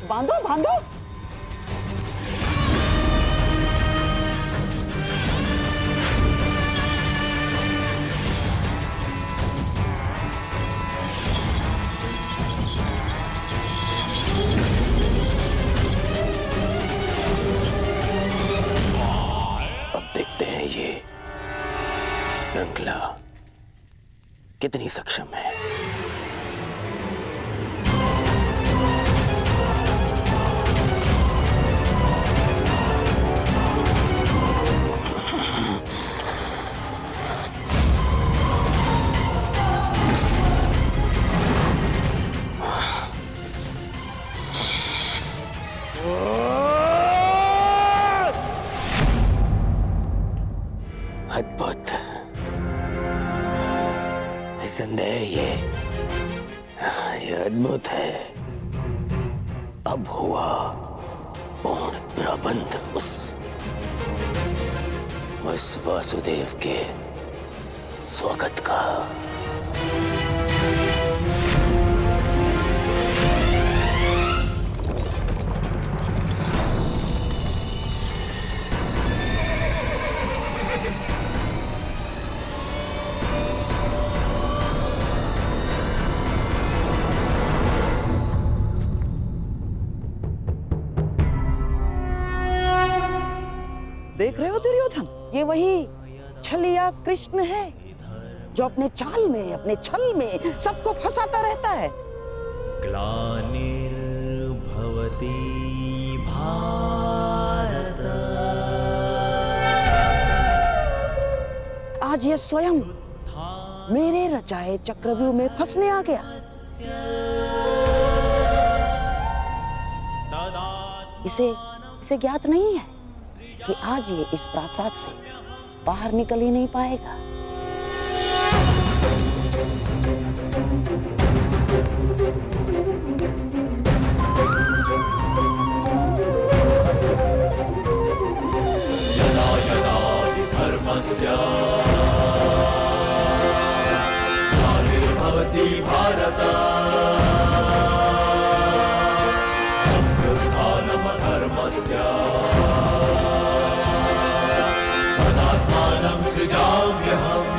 बांधो बांधो। अब देखते हैं ये रंगला कितनी सक्षम है। अद्भुत, निसंदेह ये अद्भुत है। अब हुआ पूर्ण प्रबंध उस वासुदेव के स्वागत का। देख रहे हो दुर्योधन, ये वही छलिया कृष्ण है जो अपने चाल में, अपने छल में सबको फंसाता रहता है। ग्लानिर्भवति भारत। आज ये स्वयं मेरे रचाए चक्रव्यूह में फंसने आ गया। इसे ज्ञात नहीं है कि आज ये इस प्रासाद से बाहर निकल ही नहीं पाएगा। यदा यदा धर्मस्य ग्लानिर्भवति भारत अभ्युत्थानम् धर्मस्य तदात्मानं सृजाम्यहम्।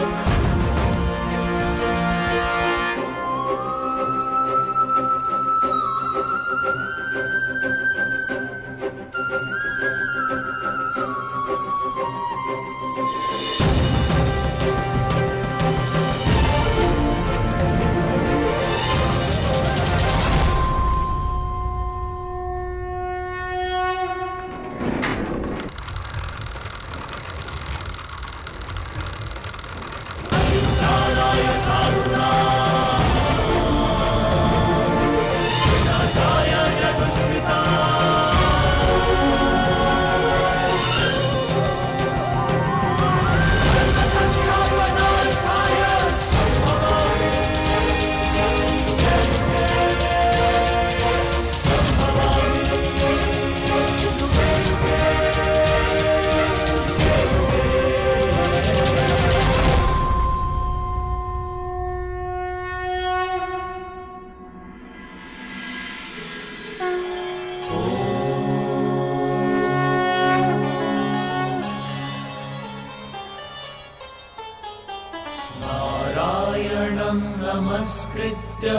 नारायणं नमस्कृत्य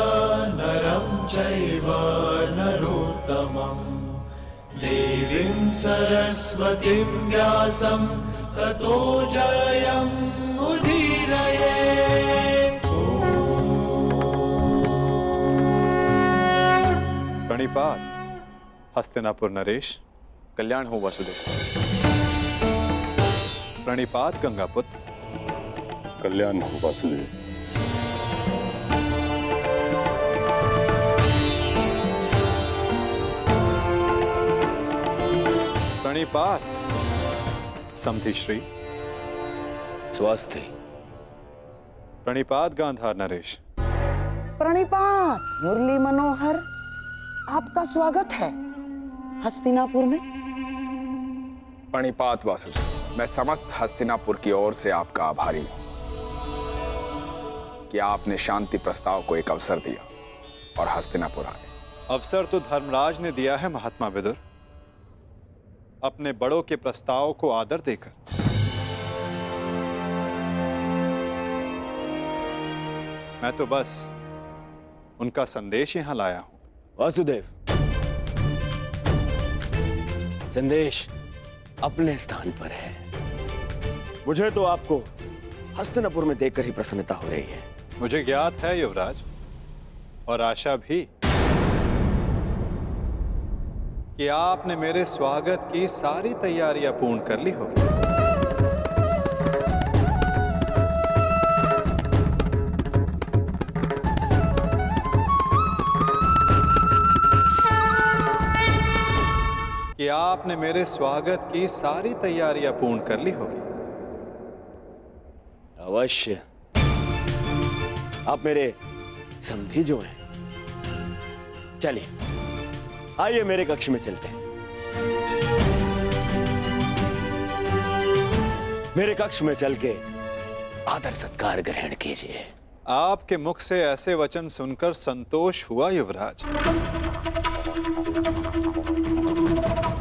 नरं चैव नरोत्तमं देवीं सरस्वतीं व्यासं ततो जयमुदीरयेत्। प्रणिपात हस्तिनापुर नरेश। कल्याण हो वासुदेव। प्रणिपात गंगापुत्र। कल्याण हो वासुदेव। प्रणिपात समधि श्री। स्वास्थ्य। प्रणिपात गांधार नरेश। प्रणिपात मुरली मनोहर, आपका स्वागत है हस्तिनापुर में। प्रणिपात वासुदेव, मैं समस्त हस्तिनापुर की ओर से आपका आभारी हूं कि आपने शांति प्रस्ताव को एक अवसर दिया और हस्तिनापुर आए। अवसर तो धर्मराज ने दिया है महात्मा विदुर, अपने बड़ों के प्रस्ताव को आदर देकर। मैं तो बस उनका संदेश यहां लाया हूं। वासुदेव, संदेश अपने स्थान पर है। मुझे तो आपको हस्तिनापुर में देखकर ही प्रसन्नता हो रही है। मुझे ज्ञात है युवराज, और आशा भी, कि आपने मेरे स्वागत की सारी तैयारियां पूर्ण कर ली होगी। कि आपने मेरे स्वागत की सारी तैयारियां पूर्ण कर ली होगी। अवश्य। आप मेरे समधी जो हैं। चलिए, आइए मेरे कक्ष में चलते हैं। मेरे कक्ष में चल के आदर सत्कार ग्रहण कीजिए। आपके मुख से ऐसे वचन सुनकर संतोष हुआ युवराज,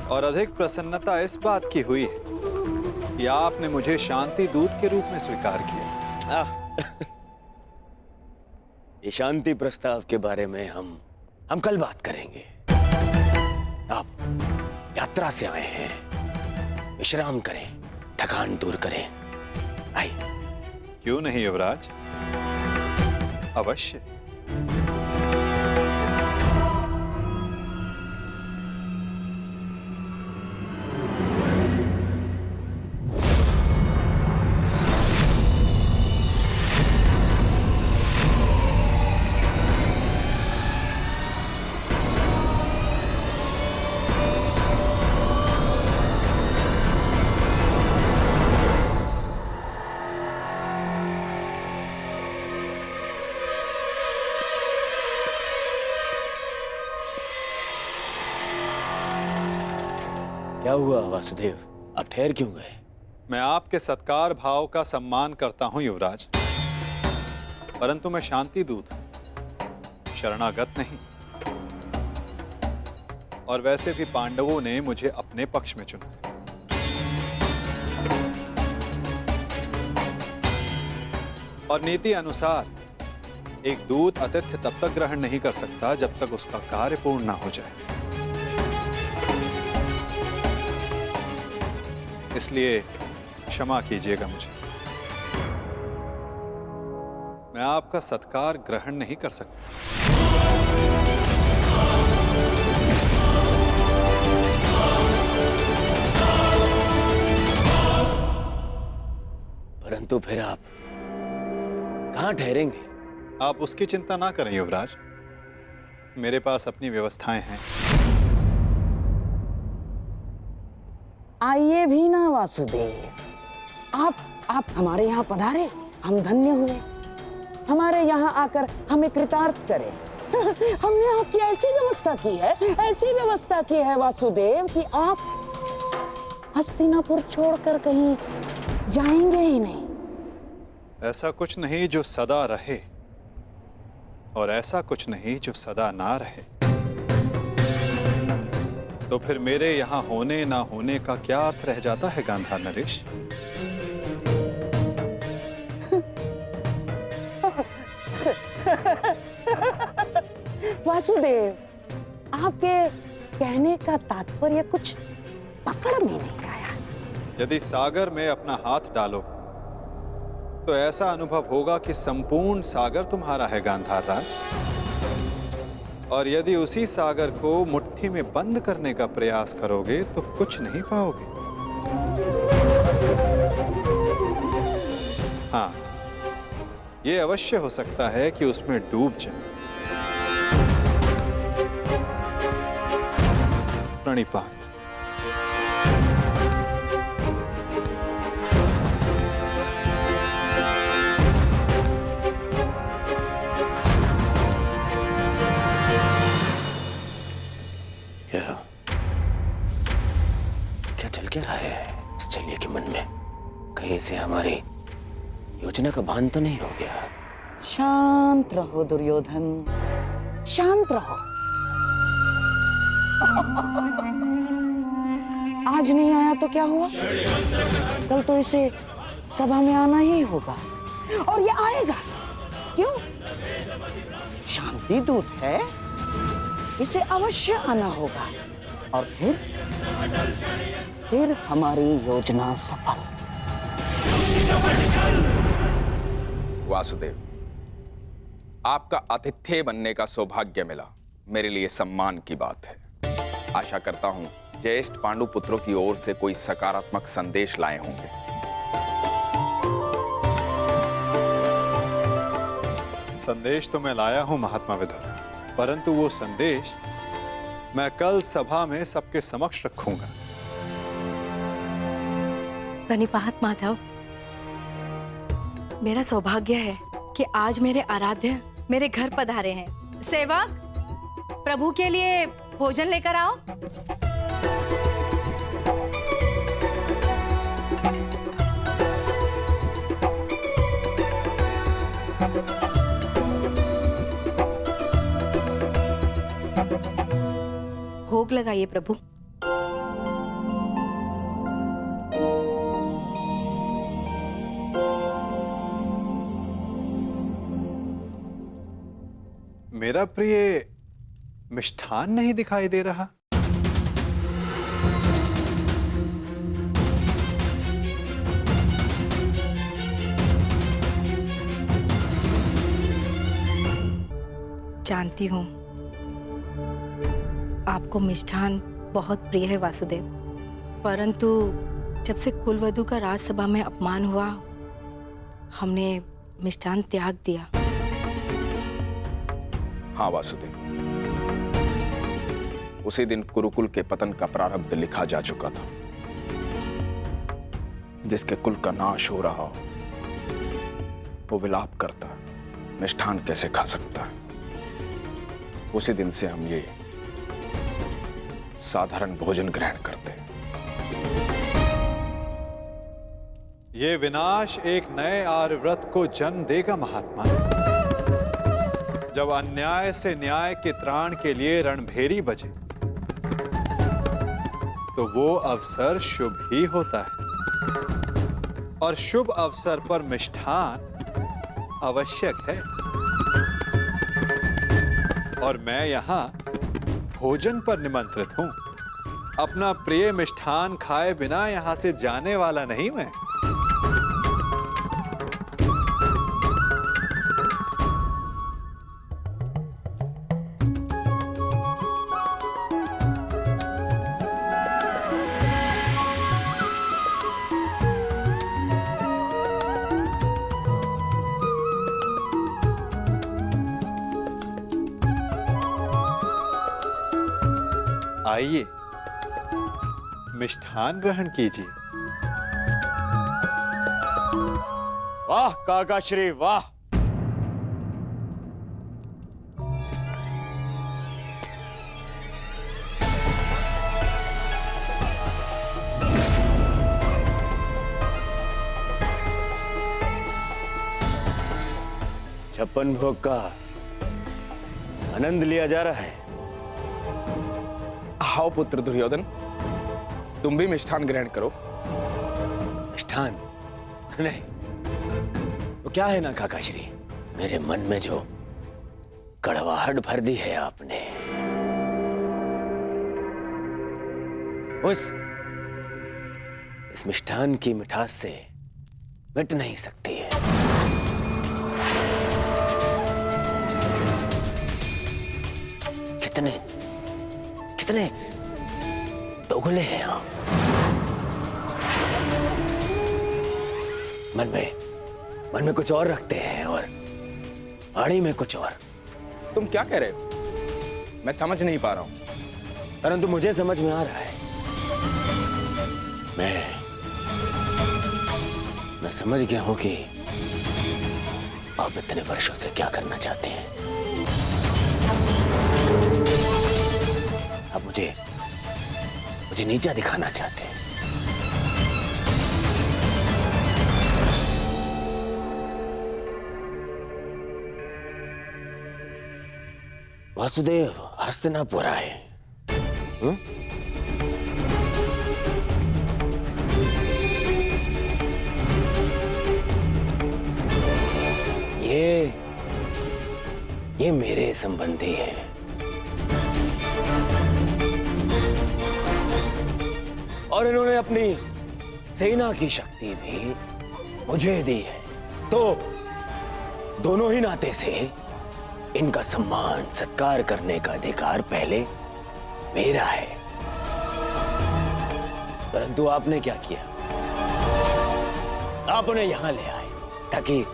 और अधिक प्रसन्नता इस बात की हुई है कि आपने मुझे शांति दूत के रूप में स्वीकार किया। ये शांति प्रस्ताव के बारे में हम कल बात करेंगे। आप यात्रा से आए हैं, विश्राम करें, थकान दूर करें। आइए। क्यों नहीं युवराज, अवश्य। क्या हुआ वासुदेव, आप ठहर क्यों गए? मैं आपके सत्कार भाव का सम्मान करता हूं युवराज, परंतु मैं शांति दूत हूं, शरणागत नहीं। और वैसे भी पांडवों ने मुझे अपने पक्ष में चुना। और नीति अनुसार एक दूत आतिथ्य तब तक ग्रहण नहीं कर सकता जब तक उसका कार्य पूर्ण ना हो जाए। इसलिए क्षमा कीजिएगा मुझे, मैं आपका सत्कार ग्रहण नहीं कर सकता। परंतु फिर आप कहां ठहरेंगे? आप उसकी चिंता ना करें युवराज, मेरे पास अपनी व्यवस्थाएं हैं। आइए भी ना वासुदेव, आप हमारे यहाँ पधारे, हम धन्य हुए। हमारे यहाँ आकर हमें कृतार्थ करें। हमने आपकी ऐसी व्यवस्था की है, ऐसी व्यवस्था की है वासुदेव कि आप हस्तिनापुर छोड़कर कहीं जाएंगे ही नहीं। ऐसा कुछ नहीं जो सदा रहे, और ऐसा कुछ नहीं जो सदा ना रहे। तो फिर मेरे यहाँ होने ना होने का क्या अर्थ रह जाता है गांधार नरेश? वासुदेव, आपके कहने का तात्पर्य कुछ पकड़ में नहीं आया। यदि सागर में अपना हाथ डालोगे तो ऐसा अनुभव होगा कि संपूर्ण सागर तुम्हारा है गांधार राज। और यदि उसी सागर को मुट्ठी में बंद करने का प्रयास करोगे तो कुछ नहीं पाओगे। हाँ, ये अवश्य हो सकता है कि उसमें डूब जाए। प्रणिपात। क्या चल क्या रहा है इस चलिए के मन में? कहीं से हमारी योजना का भान तो नहीं हो गया? शांत रहो दुर्योधन, शांत रहो। आज नहीं आया तो क्या हुआ, कल तो इसे सभा में आना ही होगा, और ये आएगा। क्यों? शांति दूत है, इसे अवश्य आना होगा, और फिर हमारी योजना सफल। वासुदेव, आपका आतिथ्य बनने का सौभाग्य मिला, मेरे लिए सम्मान की बात है। आशा करता हूं ज्येष्ठ पांडु पुत्रों की ओर से कोई सकारात्मक संदेश लाए होंगे। संदेश तो मैं लाया हूं महात्मा विदुर, परंतु वो संदेश मैं कल सभा में सबके समक्ष रखूंगा। प्रणिपात माधव, मेरा सौभाग्य है कि आज मेरे आराध्य मेरे घर पधारे हैं। सेवक, प्रभु के लिए भोजन लेकर आओ। भोग लगाइए प्रभु। मेरा प्रिय मिष्ठान नहीं दिखाई दे रहा। जानती हूँ आपको मिष्ठान बहुत प्रिय है वासुदेव, परंतु जब से कुलवधू का राजसभा में अपमान हुआ, हमने मिष्ठान त्याग दिया। हाँ वासुदेव, उसी दिन कुरुकुल के पतन का प्रारब्ध लिखा जा चुका था। जिसके कुल का नाश हो रहा हो वो विलाप करता, मिष्ठान कैसे खा सकता है। उसी दिन से हम ये साधारण भोजन ग्रहण करते। ये विनाश एक नए आर्यव्रत को जन्म देगा महात्मा। जब अन्याय से न्याय के त्राण के लिए रणभेरी बजे तो वो अवसर शुभ ही होता है, और शुभ अवसर पर मिष्ठान आवश्यक है। और मैं यहां भोजन पर निमंत्रित हूं। अपना प्रिय मिष्ठान खाए बिना यहां से जाने वाला नहीं मैं। आइए, मिष्ठान ग्रहण कीजिए। वाह काकाश्री वाह। छप्पन भोग का आनंद लिया जा रहा है। आओ पुत्र दुर्योधन, तुम भी मिष्ठान ग्रहण करो। मिष्ठान नहीं, वो क्या है ना काकाश्री, मेरे मन में जो कड़वाहट भर दी है आपने, इस मिष्ठान की मिठास से मिट नहीं सकती है। कितने दोगले हैं आप। मन में कुछ और रखते हैं और वाणी में कुछ और। तुम क्या कह रहे हो? मैं समझ नहीं पा रहा हूं। परंतु मुझे समझ में आ रहा है। मैं समझ गया हूं कि आप इतने वर्षों से क्या करना चाहते हैं। आप मुझे नीचा दिखाना चाहते हैं। वासुदेव हस्तिनापुर आए, हम्म? ये मेरे संबंधी हैं। और इन्होंने अपनी सेना की शक्ति भी मुझे दी है, तो दोनों ही नाते से इनका सम्मान सत्कार करने का अधिकार पहले मेरा है। परंतु आपने क्या किया? आप उन्हें यहां ले आए ताकि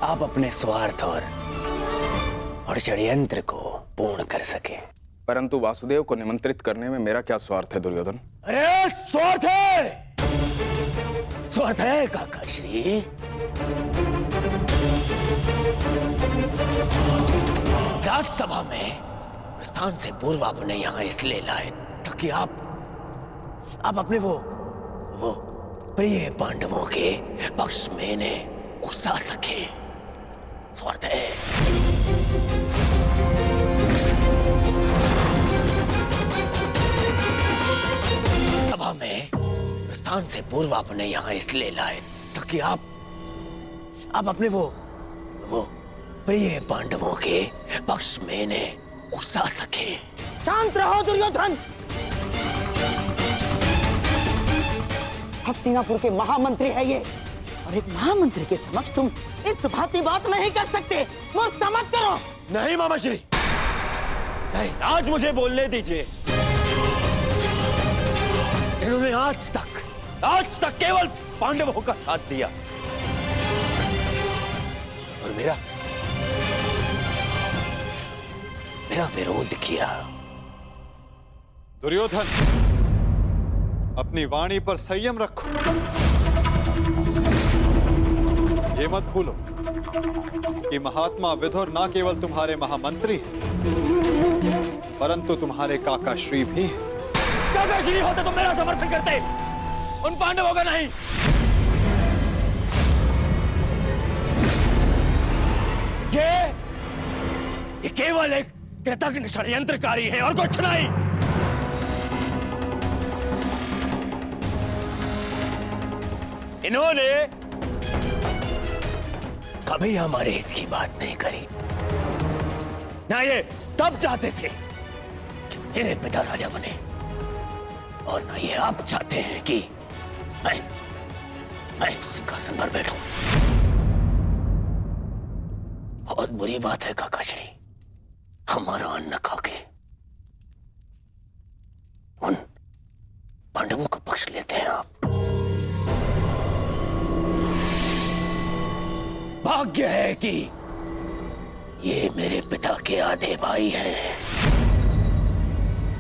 आप अपने स्वार्थ और षड्यंत्र को पूर्ण कर सके। परंतु वासुदेव को निमंत्रित करने में मेरा क्या स्वार्थ है दुर्योधन? अरे स्वार्थ है, स्वार्थ है काका श्री। राज्यसभा में प्रस्थान से पूर्व आपने यहां इसलिए लाए ताकि आप अपने वो प्रिय पांडवों के पक्ष में इन्हें उकसा सके। स्वार्थ है। सभा में प्रस्थान से पूर्व आपने यहां इसलिए लाए ताकि आप अपने वो प्रिय पांडवों के पक्ष में इन्हें उकसा सके। शांत रहो दुर्योधन। हस्तिनापुर के महामंत्री है ये, और एक महामंत्री के समक्ष तुम इस भांति बात नहीं कर सकते। मूर्खता मत करो। नहीं मामाश्री, नहीं, आज मुझे बोलने दीजिए। इन्होंने आज तक केवल पांडवों का साथ दिया और मेरा विरोध किया। दुर्योधन, अपनी वाणी पर संयम रखो। ये मत भूलो कि महात्मा विदुर ना केवल तुम्हारे महामंत्री परंतु तुम्हारे काका श्री भी हैं। काका श्री होते तो मेरा समर्थन करते, उन पांडवों का नहीं। ये केवल एक कृतज्ञ षड्यंत्रकारी है और कुछ नहीं। इन्होंने कभी हमारे हित की बात नहीं करी। ना ये तब चाहते थे कि मेरे पिता राजा बने, और ना ये आप चाहते हैं कि मैं सिंहासन पर बैठूं। बहुत बुरी बात है काका श्री, हमारा अन्न खाके उन पांडवों का पक्ष लेते हैं आप। भाग्य है कि ये मेरे पिता के आधे भाई हैं,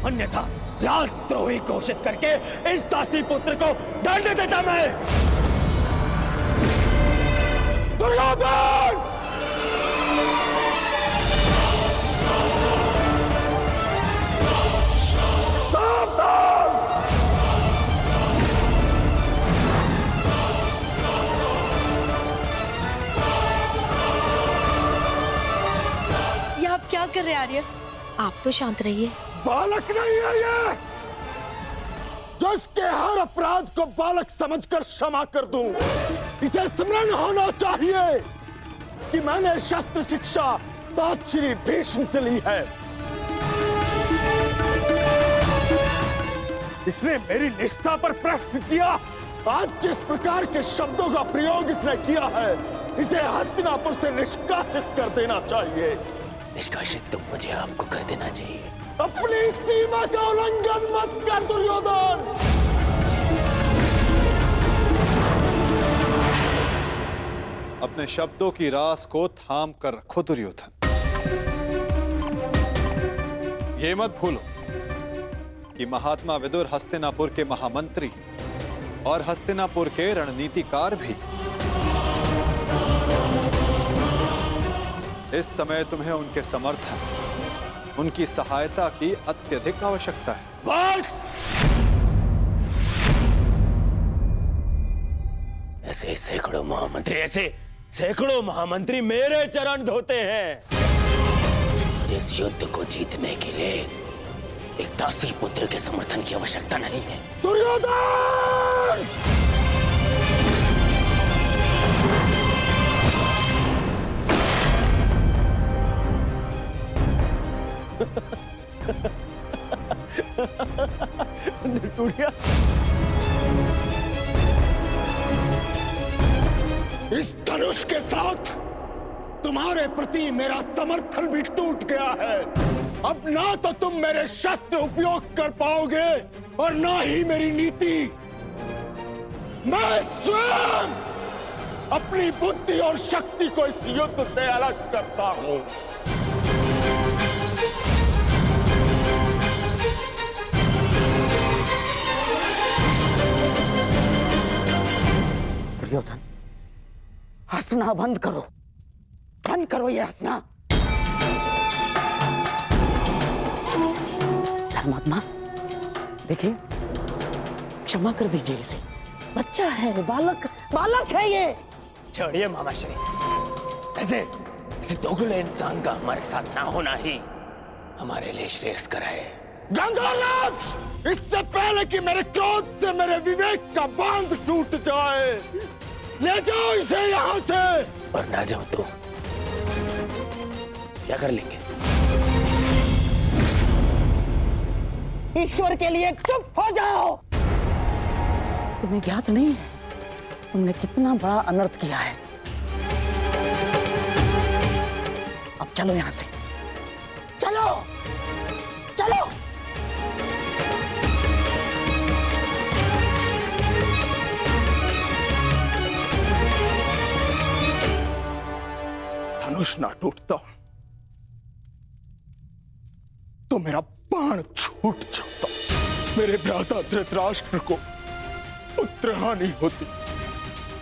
अन्यथा राजद्रोही घोषित करके इस दासी पुत्र को दंड देता मैं। दुर्योधन! क्या कर रहे आर्य? आप तो शांत रहिए। बालक नहीं है ये, जिसके हर अपराध को बालक समझकर क्षमा कर दूं। इसे स्मरण होना चाहिए कि मैंने शस्त्र शिक्षा तात श्री भीष्म से ली है। इसने मेरी निष्ठा पर प्रश्न किया। आज जिस प्रकार के शब्दों का प्रयोग इसने किया है, इसे हस्तिनापुर से निष्कासित कर देना चाहिए। निष्कासित तो मुझे आपको कर देना चाहिए। अपनी सीमा का उल्लंघन मत कर दुर्योधन। अपने शब्दों की रास को थाम कर रखो दुर्योधन। ये मत भूलो कि महात्मा विदुर हस्तिनापुर के महामंत्री और हस्तिनापुर के रणनीतिकार भी। इस समय तुम्हें उनके समर्थन, उनकी सहायता की अत्यधिक आवश्यकता है। बस! ऐसे सैकड़ों महामंत्री मेरे चरण धोते हैं। मुझे इस युद्ध को जीतने के लिए एक दासी पुत्र के समर्थन की आवश्यकता नहीं है। दुर्योधन! टूटिया, इस धनुष के साथ तुम्हारे प्रति मेरा समर्थन भी टूट गया है। अब ना तो तुम मेरे शस्त्र उपयोग कर पाओगे और ना ही मेरी नीति। मैं स्वयं अपनी बुद्धि और शक्ति को इस युद्ध से अलग करता हूं। दुर्योधन, हंसना बंद करो, बंद करो ये हंसना। धर्मात्मा, देखिए, क्षमा कर दीजिए इसे। बच्चा है, बालक है ये। छोड़िए मामाश्री, ऐसे दोगले इंसान का हमारे साथ ना होना ही हमारे लिए श्रेयस्कर है। गांधार राज, इससे पहले कि मेरे क्रोध से मेरे विवेक का बांध टूट जाए, ले जाओ इसे यहां से। और ना जाओ तो क्या कर लेंगे? ईश्वर के लिए चुप हो जाओ। तुम्हें ज्ञात नहीं है तुमने कितना बड़ा अनर्थ किया है। अब चलो यहां से, चलो चलो। धनुष ना टूटता तो मेरा बाण छूट जाता, मेरे भ्राता धृतराष्ट्र को पुत्रहानि होती।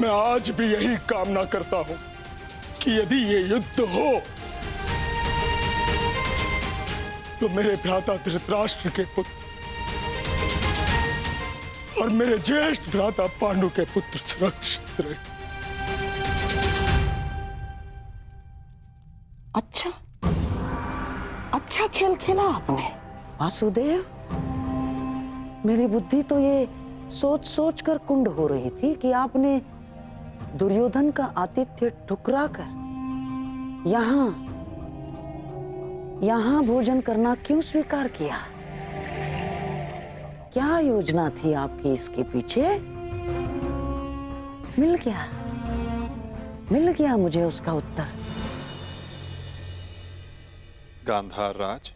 मैं आज भी यही कामना करता हूं कि यदि ये युद्ध हो तो मेरे भ्राता धृतराष्ट्र के पुत्र और मेरे ज्येष्ठ भ्राता पांडु के पुत्र सुरक्षित रहे। अच्छा खेल खेला आपने वासुदेव। मेरी बुद्धि तो ये सोच सोच कर कुंड हो रही थी कि आपने दुर्योधन का आतिथ्य ठुकरा कर यहां भोजन करना क्यों स्वीकार किया? क्या योजना थी आपकी इसके पीछे? मिल गया मुझे उसका उत्तर। गांधार राज,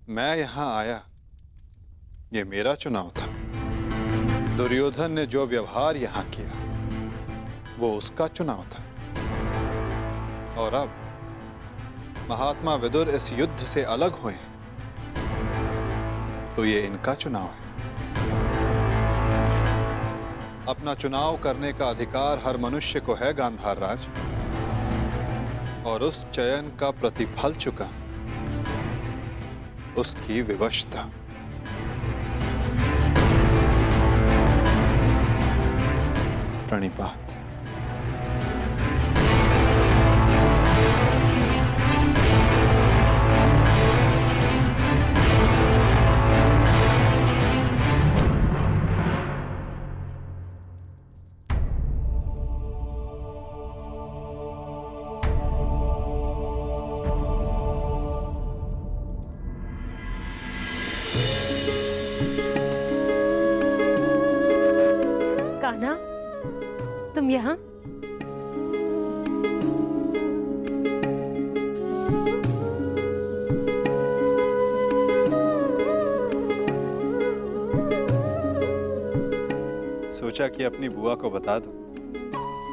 मैं यहां आया, ये मेरा चुनाव था। दुर्योधन ने जो व्यवहार यहां किया वो उसका चुनाव था। और अब महात्मा विदुर इस युद्ध से अलग हुए हैं तो ये इनका चुनाव है। अपना चुनाव करने का अधिकार हर मनुष्य को है गांधार राज, और उस चयन का प्रतिफल चुका उसकी विवशता। प्रणिपात। कान्हा, तुम यहाँ? सोचा कि अपनी बुआ को बता दो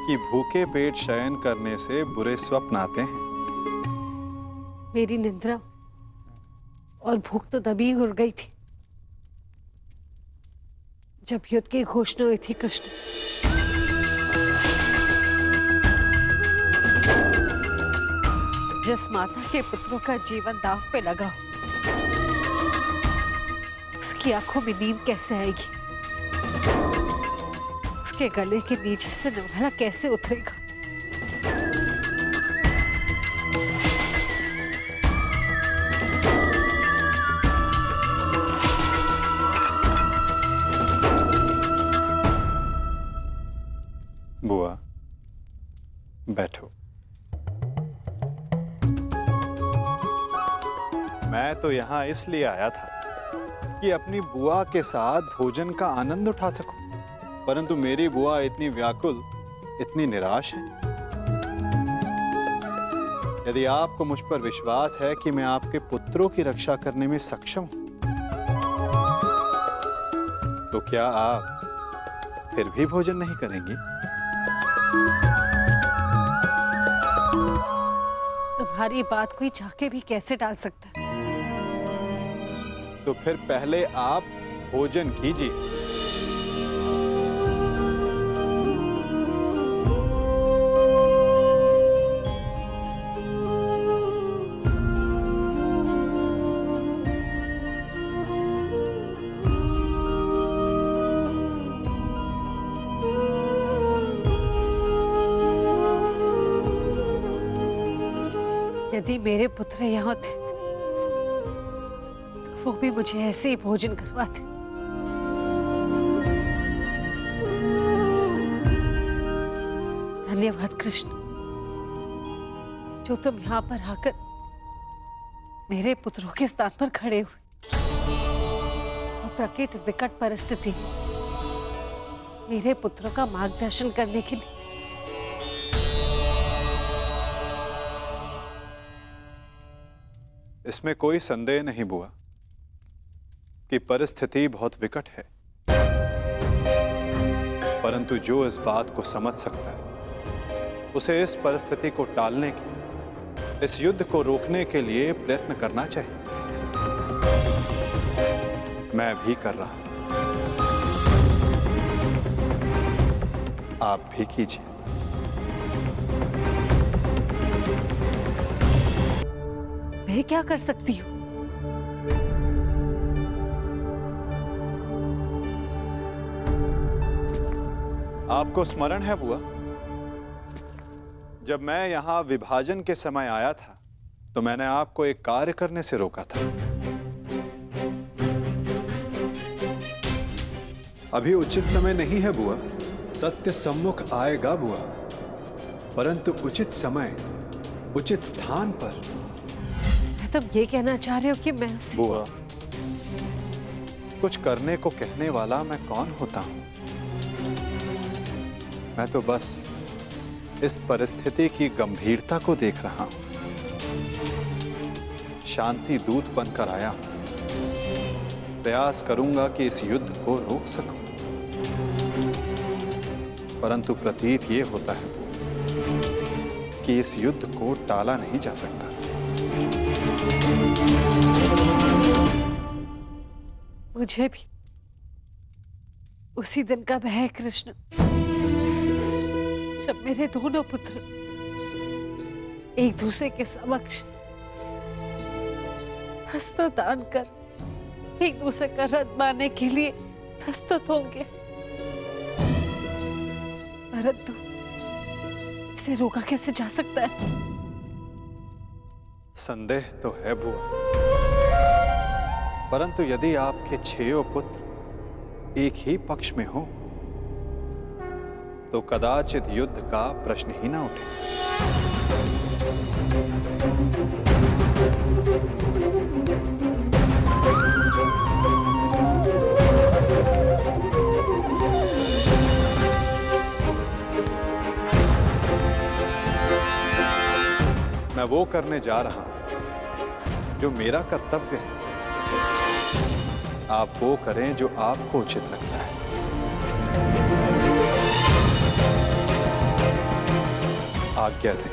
कि भूखे पेट शयन करने से बुरे स्वप्न आते हैं। मेरी निद्रा और भूख तो तभी उड़ गई थी जब युद्ध की घोषणा हुई थी। कृष्ण, जिस माता के पुत्रों का जीवन दांव पे लगा हो, उसकी आंखों में नींद कैसे आएगी? उसके गले के नीचे से निवाला कैसे उतरेगा? तो यहाँ इसलिए आया था कि अपनी बुआ के साथ भोजन का आनंद उठा सकूं, परंतु मेरी बुआ इतनी व्याकुल, इतनी निराश है। यदि आपको मुझ पर विश्वास है कि मैं आपके पुत्रों की रक्षा करने में सक्षम हूं, तो क्या आप फिर भी भोजन नहीं करेंगी? तुम्हारी बात कोई चाह के भी कैसे टाल सकता है? तो फिर पहले आप भोजन कीजिए। यदि मेरे पुत्र यहाँ थे तो वो भी मुझे ऐसे ही भोजन करवाते। धन्यवाद कृष्ण, जो तुम यहाँ पर आकर मेरे पुत्रों के स्थान पर खड़े हुए और प्रकृति विकट परिस्थिति में मेरे पुत्रों का मार्गदर्शन करने के लिए। इसमें कोई संदेह नहीं बुआ कि परिस्थिति बहुत विकट है, परंतु जो इस बात को समझ सकता है उसे इस परिस्थिति को टालने के, इस युद्ध को रोकने के लिए प्रयत्न करना चाहिए। मैं भी कर रहा हूं, आप भी कीजिए। मैं क्या कर सकती हूँ? आपको स्मरण है बुआ, जब मैं यहां विभाजन के समय आया था तो मैंने आपको एक कार्य करने से रोका था। अभी उचित समय नहीं है बुआ, सत्य सम्मुख आएगा बुआ, परंतु उचित समय, उचित स्थान पर। तुम ये कहना चाह रहे हो कि मैं उसे... बुआ, कुछ करने को कहने वाला मैं कौन होता हूं? मैं तो बस इस परिस्थिति की गंभीरता को देख रहा हूं। शांति दूत बनकर आया हूं। प्रयास करूंगा कि इस युद्ध को रोक सकूं, परंतु प्रतीत ये होता है कि इस युद्ध को टाला नहीं जा सकता। मुझे भी उसी दिन का भय है कृष्ण, जब मेरे दोनों पुत्र एक दूसरे के समक्ष अस्त्र दान कर एक दूसरे का रथ बांधने के लिए प्रस्तुत होंगे, परंतु इसे रोका कैसे जा सकता है? संदेह तो है बुआ, परंतु यदि आपके 6 पुत्र एक ही पक्ष में हो तो कदाचित युद्ध का प्रश्न ही ना उठे। मैं वो करने जा रहा हूं जो मेरा कर्तव्य है। आप वो करें जो आपको उचित लगता है। आज्ञा दें।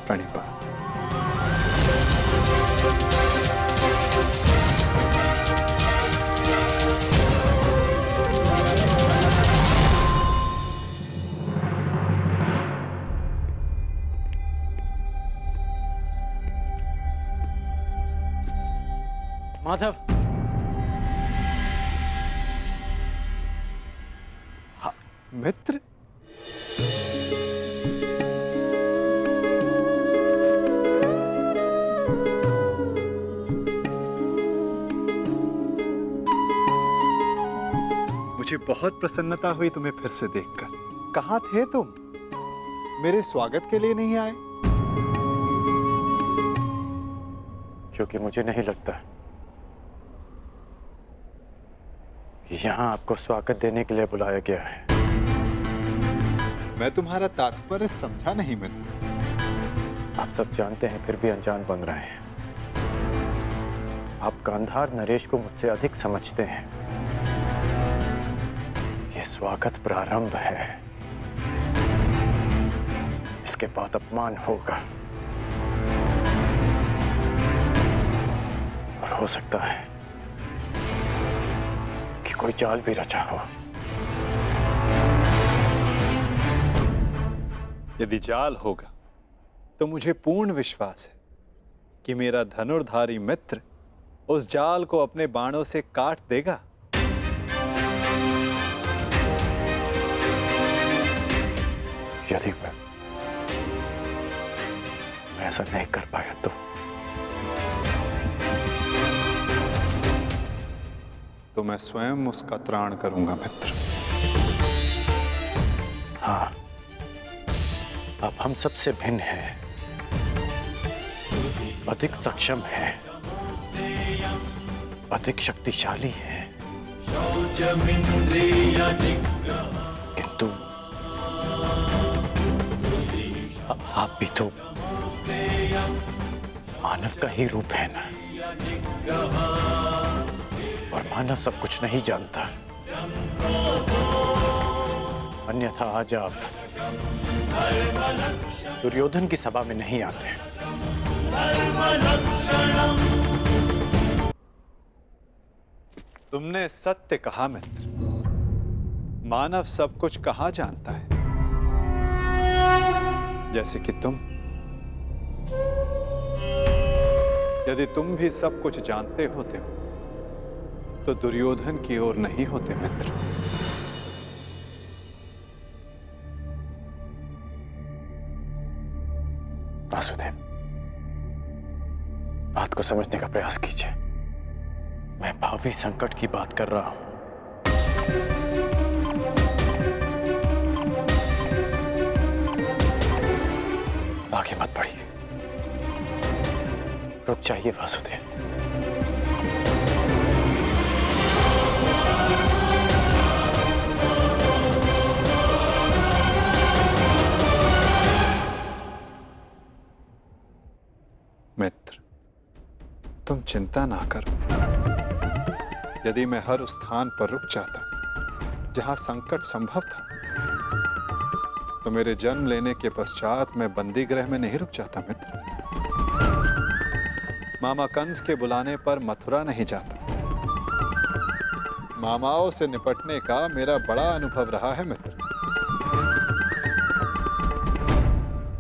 प्रणिपात। माधव, मित्र, मुझे बहुत प्रसन्नता हुई तुम्हें फिर से देखकर। कहाँ थे तुम? मेरे स्वागत के लिए नहीं आए? क्योंकि मुझे नहीं लगता कि यहाँ आपको स्वागत देने के लिए बुलाया गया है। मैं तुम्हारा तात्पर्य समझा नहीं मित्र। आप सब जानते हैं फिर भी अनजान बन रहे हैं। आप गांधार नरेश को मुझसे अधिक समझते हैं। ये स्वागत प्रारंभ है, इसके बाद अपमान होगा और हो सकता है कि कोई जाल भी रचा हो। यदि जाल होगा तो मुझे पूर्ण विश्वास है कि मेरा धनुर्धारी मित्र उस जाल को अपने बाणों से काट देगा। यदि मैं ऐसा नहीं कर पाया तो मैं स्वयं उसका त्राण करूंगा मित्र। हाँ, आप हम सबसे भिन्न हैं, अधिक सक्षम हैं, अधिक शक्तिशाली हैं, किंतु आप भी तो मानव का ही रूप है ना, और मानव सब कुछ नहीं जानता। अन्यथा आज आप दुर्योधन की सभा में नहीं आते। तुमने सत्य कहा मित्र। मानव सब कुछ कहाँ जानता है, जैसे कि तुम। यदि तुम भी सब कुछ जानते होते हो तो दुर्योधन की ओर नहीं होते मित्र। वासुदेव, बात को समझने का प्रयास कीजिए। मैं भावी संकट की बात कर रहा हूं। आगे मत बढ़िए, रुक जाइए वासुदेव। मित्र, तुम चिंता ना करो। यदि मैं हर उस स्थान पर रुक जाता जहां संकट संभव था, तो मेरे जन्म लेने के पश्चात मैं बंदी गृह में नहीं रुक जाता मित्र। मामा कंस के बुलाने पर मथुरा नहीं जाता। मामाओं से निपटने का मेरा बड़ा अनुभव रहा है मित्र।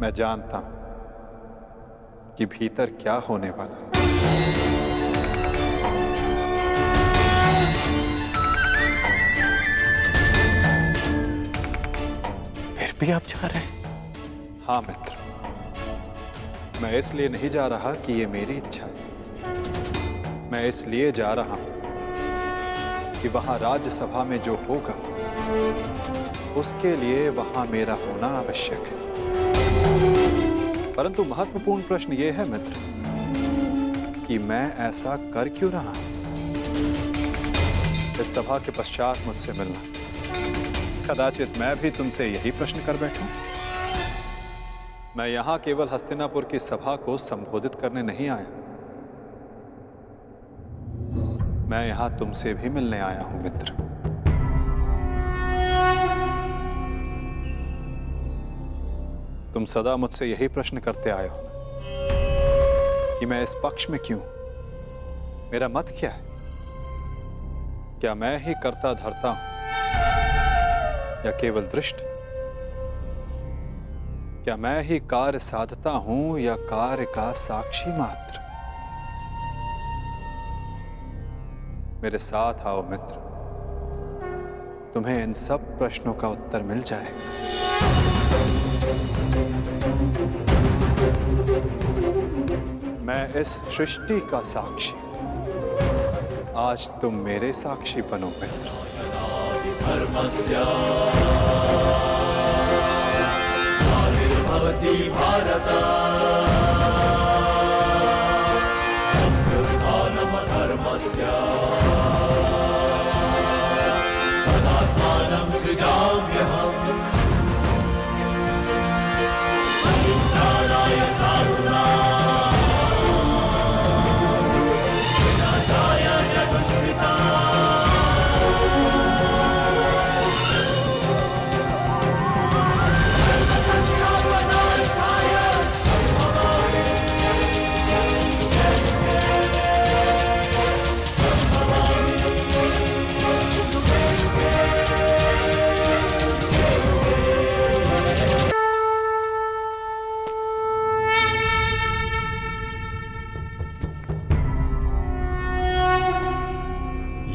मैं जानता हूं कि भीतर क्या होने वाला है। फिर भी आप जा रहे हैं? हाँ मित्र, मैं इसलिए नहीं जा रहा कि ये मेरी इच्छा है। मैं इसलिए जा रहा हूं कि वहां राज्यसभा में जो होगा उसके लिए वहां मेरा होना आवश्यक है। परंतु महत्वपूर्ण प्रश्न यह है मित्र कि मैं ऐसा कर क्यों रहा हूं। इस सभा के पश्चात मुझसे मिलना, कदाचित मैं भी तुमसे यही प्रश्न कर बैठूं। मैं यहां केवल हस्तिनापुर की सभा को संबोधित करने नहीं आया, मैं यहां तुमसे भी मिलने आया हूं मित्र। तुम सदा मुझसे यही प्रश्न करते आए हो कि मैं इस पक्ष में क्यों, मेरा मत क्या है। क्या मैं ही कर्ता धर्ता हूं या केवल दृष्ट? क्या मैं ही कार्य साधता हूं या कार्य का साक्षी मात्र? मेरे साथ आओ मित्र, तुम्हें इन सब प्रश्नों का उत्तर मिल जाएगा। मैं इस सृष्टि का साक्षी, आज तुम मेरे साक्षी बनो मित्र। भवति भारत धर्मस्य तदात्मानं सृजाम्यहम् परित्राणाय साधूनां विनाशाय च दुष्कृताम्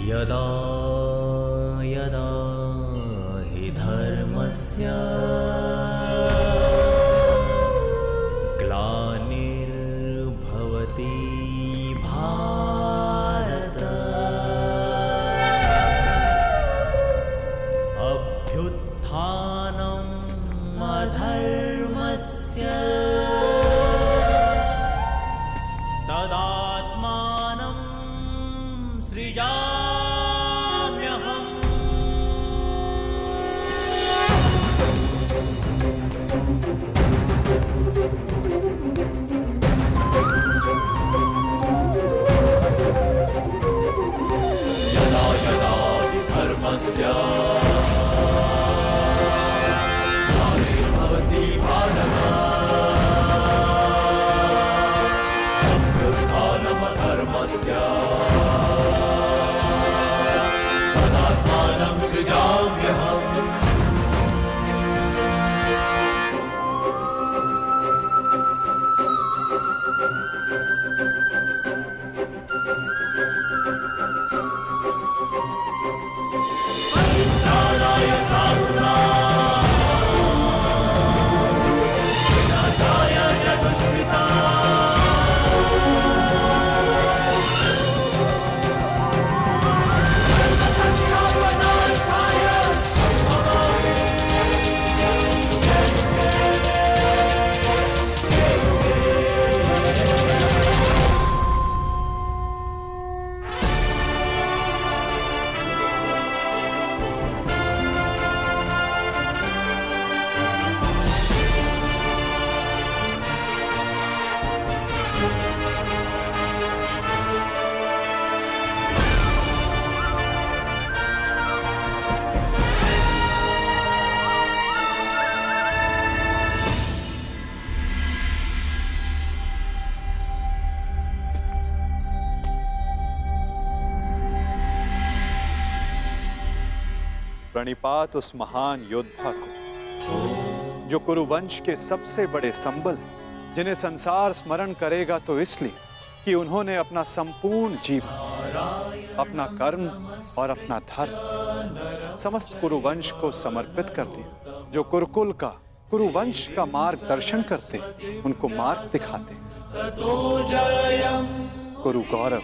यदा यदा हि धर्मस्य ग्लानिर्भवति भारत अभ्युत्थानम् अधर्मस्य तदात्मानं सृजाम्यहम् यदा यदा हि धर्मस्य ग्लानिर्भवति भारत अभ्युत्थानम् अधर्मस्य तदात्मानं सृजाम्यहम् परित्राणाय साधूनां विनाशाय च दुष्कृताम् प्रणिपात उस महान योद्धा को जो कुरुवंश के सबसे बड़े संबल हैं, जिन्हें संसार स्मरण करेगा तो इसलिए कि उन्होंने अपना संपूर्ण जीवन, अपना कर्म और अपना धर्म समस्त कुरुवंश को समर्पित कर दिया। जो कुरुकुल का, कुरुवंश का मार्गदर्शन करते, उनको मार्ग दिखाते। कुरु गौरव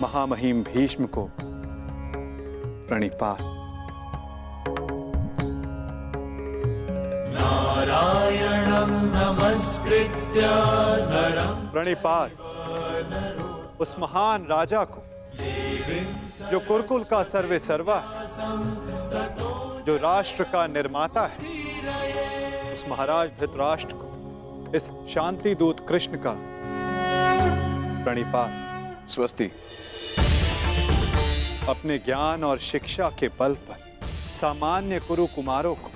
महामहिम भीष्म को प्रणिपात। नारायणं नमस्कृत्य नरं प्रणिपात उस महान राजा को जो कुरुकुल का सर्वे सर्वा है, जो राष्ट्र का निर्माता है, उस महाराज धृतराष्ट्र को, इस शांति दूत कृष्ण का प्रणिपात। स्वस्ति। अपने ज्ञान और शिक्षा के बल पर सामान्य कुरु कुमारों को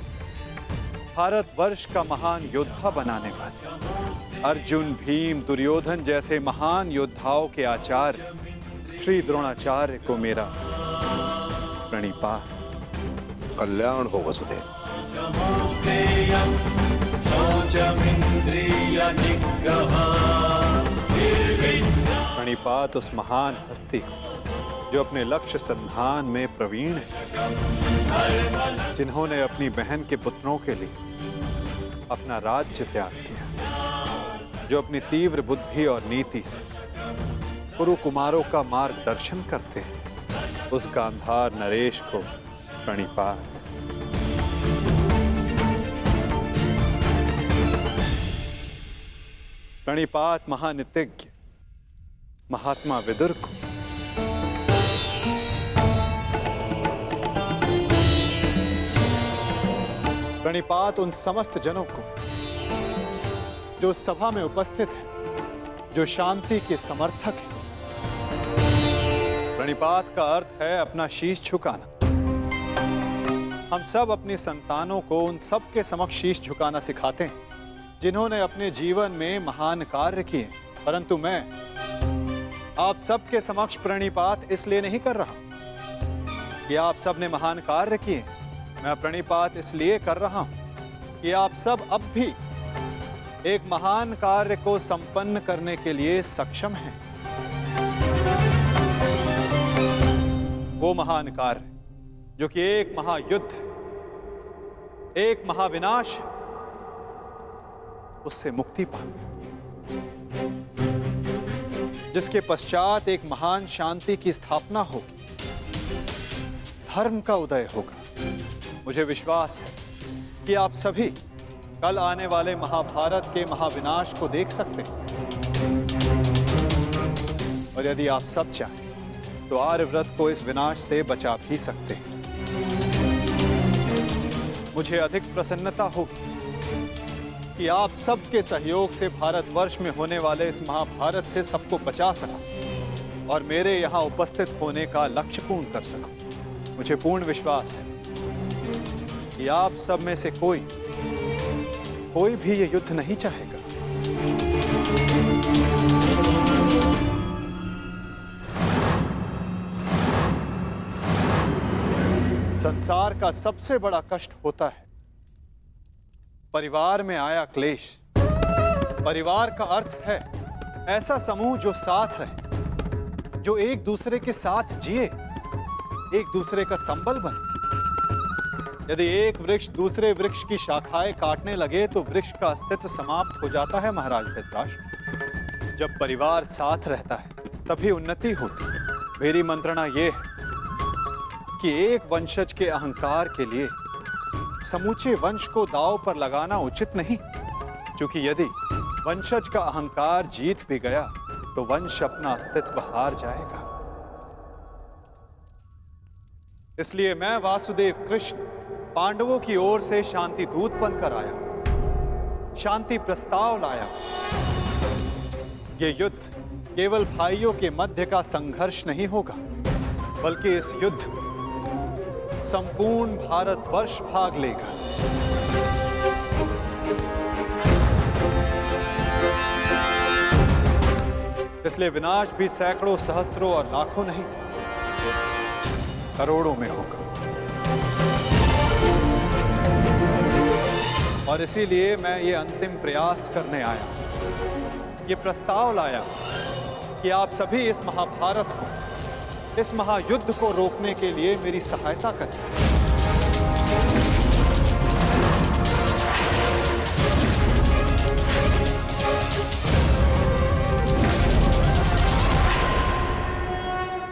भारतवर्ष का महान योद्धा बनाने वाले अर्जुन, भीम, दुर्योधन जैसे महान योद्धाओं के आचार्य श्री द्रोणाचार्य को मेरा प्रणिपात। कल्याण हो वसुदेव। प्रणिपात उस महान हस्ती को जो अपने लक्ष्य संधान में प्रवीण है, जिन्होंने अपनी बहन के पुत्रों के लिए अपना राज्य त्याग किया, जो अपनी तीव्र बुद्धि और नीति से कुरु कुमारों का मार्गदर्शन करते हैं, उस गांधार नरेश को प्रणिपात। प्रणिपात महानितिज्ञ, महात्मा विदुर को। प्रणिपात उन समस्त जनों को जो सभा में उपस्थित हैं, जो शांति के समर्थक हैं। प्रणिपात का अर्थ है अपना शीश झुकाना। हम सब अपनी संतानों को उन सब के समक्ष शीश झुकाना सिखाते हैं जिन्होंने अपने जीवन में महान कार्य किए, परंतु मैं आप सबके समक्ष प्रणिपात इसलिए नहीं कर रहा कि आप सब ने महान कार्य किए। मैं प्रणिपात इसलिए कर रहा हूं कि आप सब अब भी एक महान कार्य को संपन्न करने के लिए सक्षम हैं। वो महान कार्य जो कि एक महायुद्ध, एक महाविनाश है, उससे मुक्ति पाना, जिसके पश्चात एक महान शांति की स्थापना होगी, धर्म का उदय होगा। मुझे विश्वास है कि आप सभी कल आने वाले महाभारत के महाविनाश को देख सकते हैं, और यदि आप सब चाहें तो आर्यव्रत को इस विनाश से बचा भी सकते हैं। मुझे अधिक प्रसन्नता होगी कि आप सबके सहयोग से भारतवर्ष में होने वाले इस महाभारत से सबको बचा सकूं और मेरे यहाँ उपस्थित होने का लक्ष्य पूर्ण कर सकूं। मुझे पूर्ण विश्वास है कि आप सब में से कोई भी ये युद्ध नहीं चाहेगा। संसार का सबसे बड़ा कष्ट होता है परिवार में आया क्लेश। परिवार का अर्थ है ऐसा समूह जो साथ रहे, जो एक दूसरे के साथ जिए, एक दूसरे का संबल बने। यदि एक वृक्ष दूसरे वृक्ष की शाखाएं काटने लगे तो वृक्ष का अस्तित्व समाप्त हो जाता है महाराज धृतराष्ट्र। जब परिवार साथ रहता है तभी उन्नति होती है। मेरी मंत्रणा यह है कि एक वंशज के अहंकार के लिए समूचे वंश को दांव पर लगाना उचित नहीं, क्योंकि यदि वंशज का अहंकार जीत भी गया तो वंश अपना अस्तित्व हार जाएगा। इसलिए मैं वासुदेव कृष्ण पांडवों की ओर से शांति दूत बनकर आया, शांति प्रस्ताव लाया। ये युद्ध केवल भाइयों के मध्य का संघर्ष नहीं होगा, बल्कि इस युद्ध में संपूर्ण भारतवर्ष भाग लेगा। इसलिए विनाश भी सैकड़ों, सहस्त्रों और लाखों नहीं, करोड़ों में होगा। और इसीलिए मैं ये अंतिम प्रयास करने आया, ये प्रस्ताव लाया कि आप सभी इस महाभारत को, इस महायुद्ध को रोकने के लिए मेरी सहायता करें।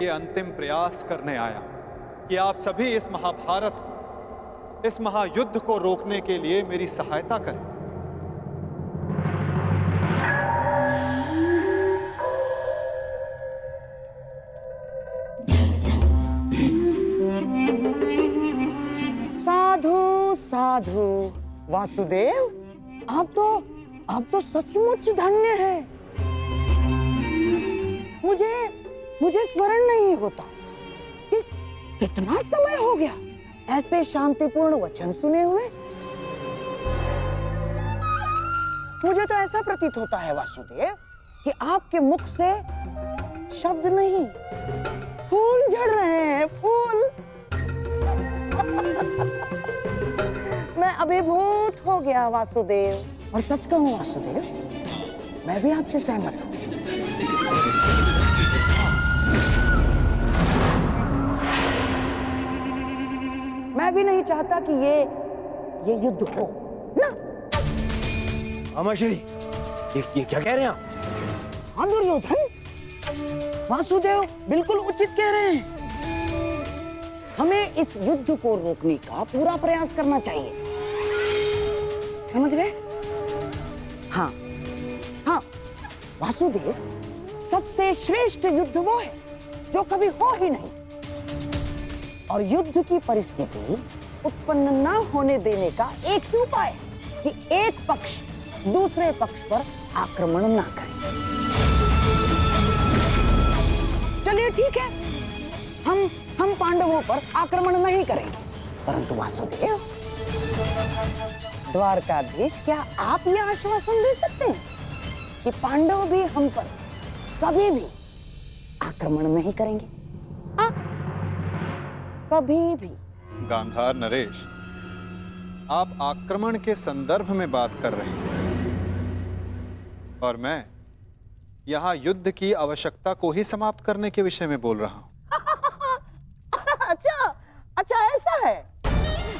ये अंतिम प्रयास करने आया कि आप सभी इस महाभारत को, इस महायुद्ध को रोकने के लिए मेरी सहायता करें। साधु साधु वासुदेव, आप तो सचमुच धन्य हैं। मुझे स्मरण नहीं होता कि कितना समय हो गया ऐसे शांतिपूर्ण वचन सुने हुए। मुझे तो ऐसा प्रतीत होता है वासुदेव कि आपके मुख से शब्द नहीं, फूल झड़ रहे हैं, फूल। मैं अभिभूत हो गया वासुदेव। और सच कहूं वासुदेव, मैं भी आपसे सहमत हूं। मैं भी नहीं चाहता कि ये युद्ध हो ना। अमाश्री, ये क्या कह रहे हैं आप? हाँ दुर्योधन, वासुदेव बिल्कुल उचित कह रहे हैं। हमें इस युद्ध को रोकने का पूरा प्रयास करना चाहिए, समझ गए? हाँ हाँ वासुदेव, सबसे श्रेष्ठ युद्ध वो है जो कभी हो ही नहीं। और युद्ध की परिस्थिति उत्पन्न न होने देने का एक ही उपाय है कि एक पक्ष दूसरे पक्ष पर आक्रमण ना करे। चलिए ठीक है, हम पांडवों पर आक्रमण नहीं करेंगे, परंतु वासुदेव, द्वारकाधीश, क्या आप यह आश्वासन दे सकते हैं कि पांडव भी हम पर कभी भी आक्रमण नहीं करेंगे? हाँ, कभी भी। गांधार नरेश, आप आक्रमण के संदर्भ में बात कर रहे हैं और मैं यहां युद्ध की आवश्यकता को ही समाप्त करने के विषय में बोल रहा हूं। अच्छा ऐसा है।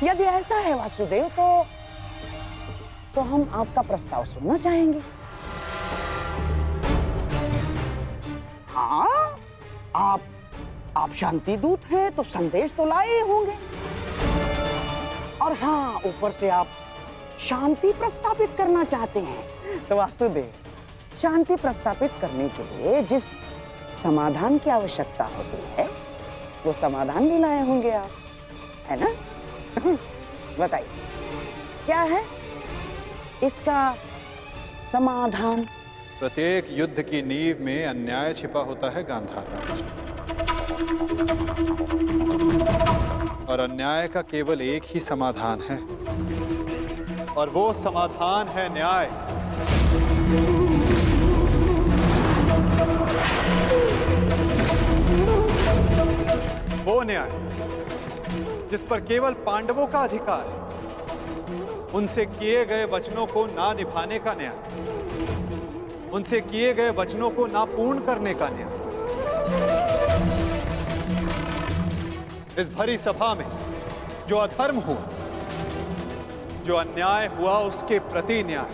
यदि ऐसा है वासुदेव, तो हम आपका प्रस्ताव सुनना चाहेंगे। हाँ, आप शांति दूत हैं तो संदेश तो लाए ही होंगे। और हाँ, ऊपर से आप शांति प्रस्तापित करना चाहते हैं। तो वासुदेव, शांति प्रस्तापित करने के लिए जिस समाधान की आवश्यकता होती है वो समाधान भी लाए होंगे आप, है ना? बताइए क्या है इसका समाधान? प्रत्येक युद्ध की नींव में अन्याय छिपा होता है गांधार राज, और अन्याय का केवल एक ही समाधान है, और वो समाधान है न्याय। वो न्याय जिस पर केवल पांडवों का अधिकार है, उनसे किए गए वचनों को ना निभाने का न्याय, उनसे किए गए वचनों को ना पूर्ण करने का न्याय। इस भरी सभा में जो अधर्म हुआ, जो अन्याय हुआ, उसके प्रति न्याय।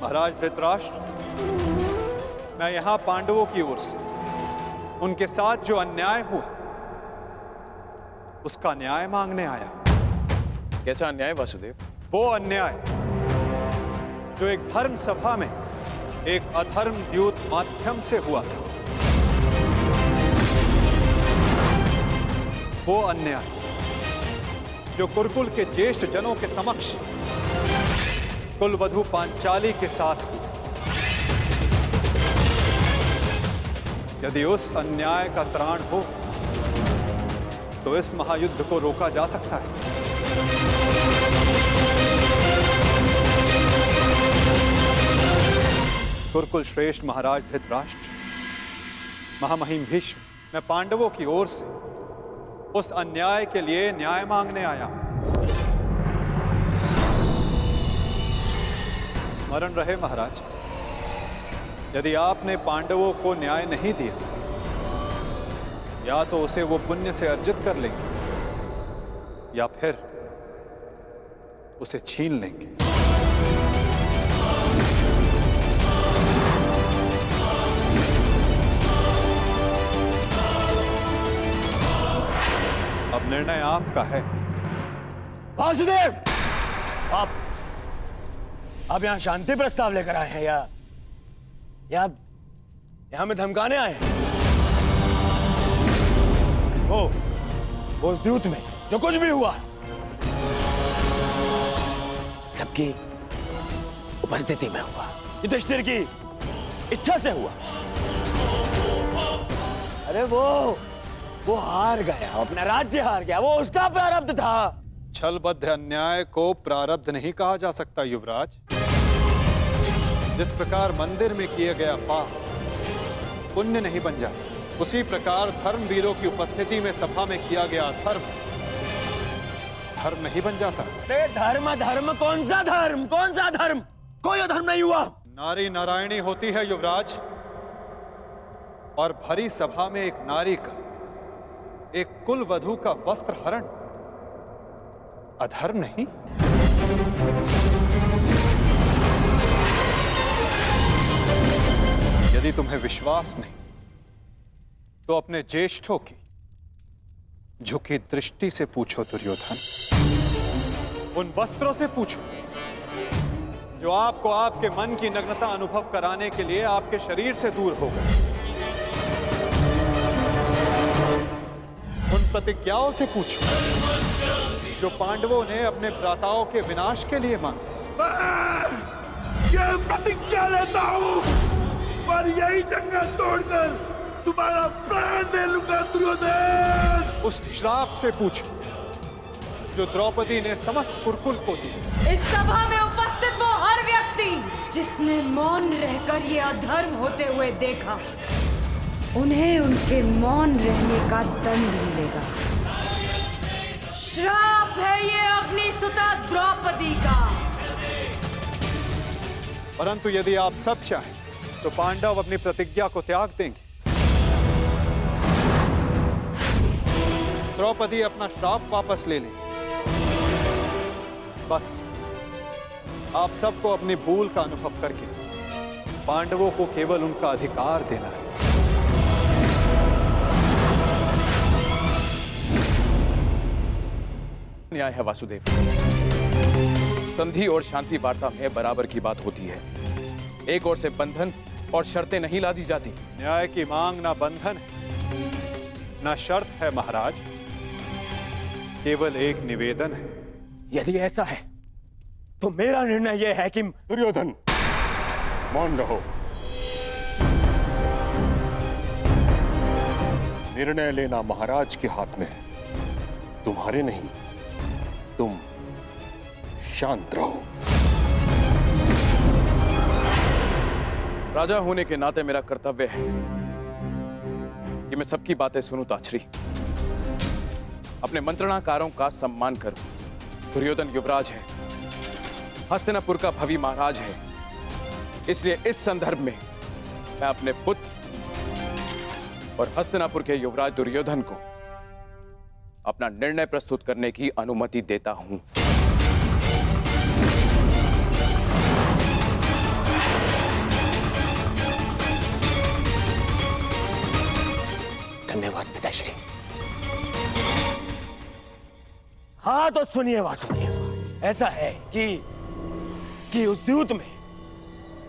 महाराज धृतराष्ट्र, मैं यहां पांडवों की ओर से उनके साथ जो अन्याय हुआ उसका न्याय मांगने आया। कैसा अन्याय वासुदेव? वो अन्याय जो एक धर्म सभा में एक अधर्म द्यूत माध्यम से हुआ था। वो अन्याय जो कुरुकुल के ज्येष्ठ जनों के समक्ष कुलवधू पांचाली के साथ हुआ। यदि उस अन्याय का त्राण हो तो इस महायुद्ध को रोका जा सकता है। कुरुकुल श्रेष्ठ महाराज धृतराष्ट्र, महामहिम भीष्म, मैं पांडवों की ओर से उस अन्याय के लिए न्याय मांगने आया हूं। स्मरण रहे महाराज, यदि आपने पांडवों को न्याय नहीं दिया, या तो उसे वो पुण्य से अर्जित कर लेंगे या फिर उसे छीन लेंगे। अब निर्णय आपका है। वासुदेव, आप यहाँ शांति प्रस्ताव लेकर आए हैं या हमें धमकाने आए हैं? वो उस द्यूत में जो कुछ भी हुआ सबकी उपस्थिति में हुआ, युधिष्ठिर की इच्छा से हुआ। अरे वो हार गया, अपना राज्य हार गया, वो उसका प्रारब्ध था। छलबद्ध अन्याय को प्रारब्ध नहीं कहा जा सकता युवराज। जिस प्रकार मंदिर में किया गया पाप पुण्य नहीं बन जाता, उसी प्रकार धर्मवीरों की उपस्थिति में सभा में किया गया धर्म धर्म नहीं बन जाता। धर्म कौन सा धर्म? कोई धर्म नहीं हुआ। नारी नारायणी होती है युवराज, और भरी सभा में एक नारी का, एक कुलवधू का वस्त्र हरण अधर्म नहीं? यदि तुम्हें विश्वास नहीं तो अपने ज्येष्ठों की झुकी दृष्टि से पूछो दुर्योधन, उन वस्त्रों से पूछो जो आपको आपके मन की नग्नता अनुभव कराने के लिए आपके शरीर से दूर हो गए। उन प्रतिज्ञाओं से पूछो जो पांडवों ने अपने भ्राताओं के विनाश के लिए मांगी। ये प्रतिज्ञा लेता हूँ और यही जंगल तोड़कर तुम्हारा प्राण ले लूंगा दुर्योधन। उस श्राप से पूछो जो द्रौपदी ने समस्त कुरुकुल को दी। इस सभा में उपस्थित वो हर व्यक्ति जिसने मौन रहकर ये अधर्म होते हुए देखा, उन्हें उनके मौन रहने का दंड मिलेगा। श्राप है ये अग्निसुता द्रौपदी का। परंतु यदि आप सब चाहें तो पांडव अपनी प्रतिज्ञा को त्याग देंगे। द्रौपदी अपना श्राप वापस ले लेंगे। बस आप सबको अपनी भूल का अनुभव करके पांडवों को केवल उनका अधिकार देना है। न्याय है वासुदेव। संधि और शांति वार्ता में बराबर की बात होती है। एक ओर से बंधन और शर्तें नहीं लादी जाती। न्याय की मांग ना बंधन है ना शर्त है महाराज, केवल एक निवेदन है। यदि ऐसा है तो मेरा निर्णय यह है कि दुर्योधन, मौन रहो। निर्णय लेना महाराज के हाथ में है, तुम्हारे नहीं। तुम शांत रहो। राजा होने के नाते मेरा कर्तव्य है कि मैं सबकी बातें सुनूं ताछरी, अपने मंत्रणाकारों का सम्मान करूं। दुर्योधन युवराज है, हस्तिनापुर का भवी महाराज है, इसलिए इस संदर्भ में मैं अपने पुत्र और हस्तिनापुर के युवराज दुर्योधन को अपना निर्णय प्रस्तुत करने की अनुमति देता हूं। धन्यवाद पिताश्री। हाँ तो सुनिए वासुदेव, ऐसा है कि उस द्यूत में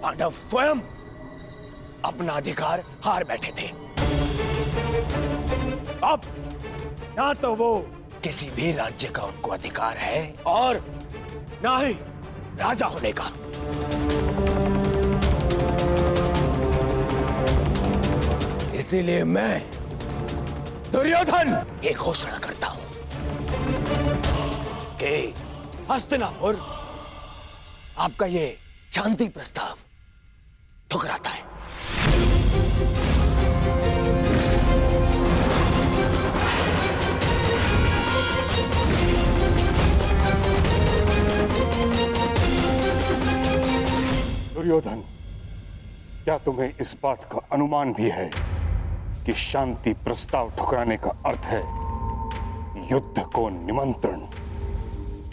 पांडव स्वयं अपना अधिकार हार बैठे थे। अब ना तो वो किसी भी राज्य का उनको अधिकार है और ना ही राजा होने का। इसीलिए मैं दुर्योधन ये घोषणा करता हूं कि हस्तिनापुर आपका ये शांति प्रस्ताव ठुकराता है। दुर्योधन, क्या तुम्हें इस बात का अनुमान भी है कि शांति प्रस्ताव ठुकराने का अर्थ है युद्ध को निमंत्रण?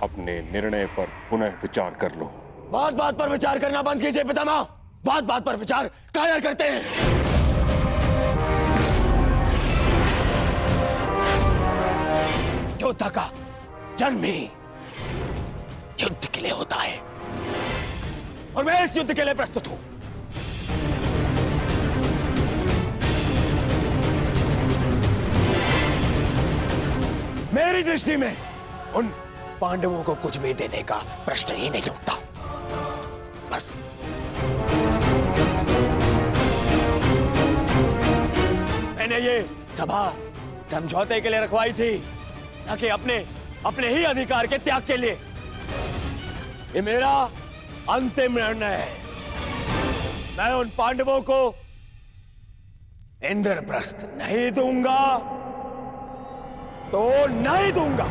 अपने निर्णय पर पुनः विचार कर लो। बात बात पर विचार करना बंद कीजिए पितामह। बात बात पर विचार कायर करते हैं। योद्धा का जन्म ही युद्ध के लिए होता है और मैं इस युद्ध के लिए प्रस्तुत हूं। मेरी दृष्टि में उन पांडवों को कुछ भी देने का प्रश्न ही नहीं उठता। बस मैंने ये सभा समझौते के लिए रखवाई थी, न कि अपने ही अधिकार के त्याग के लिए। ये मेरा अंतिम निर्णय है। मैं उन पांडवों को इंद्रप्रस्थ नहीं दूंगा तो नहीं दूंगा।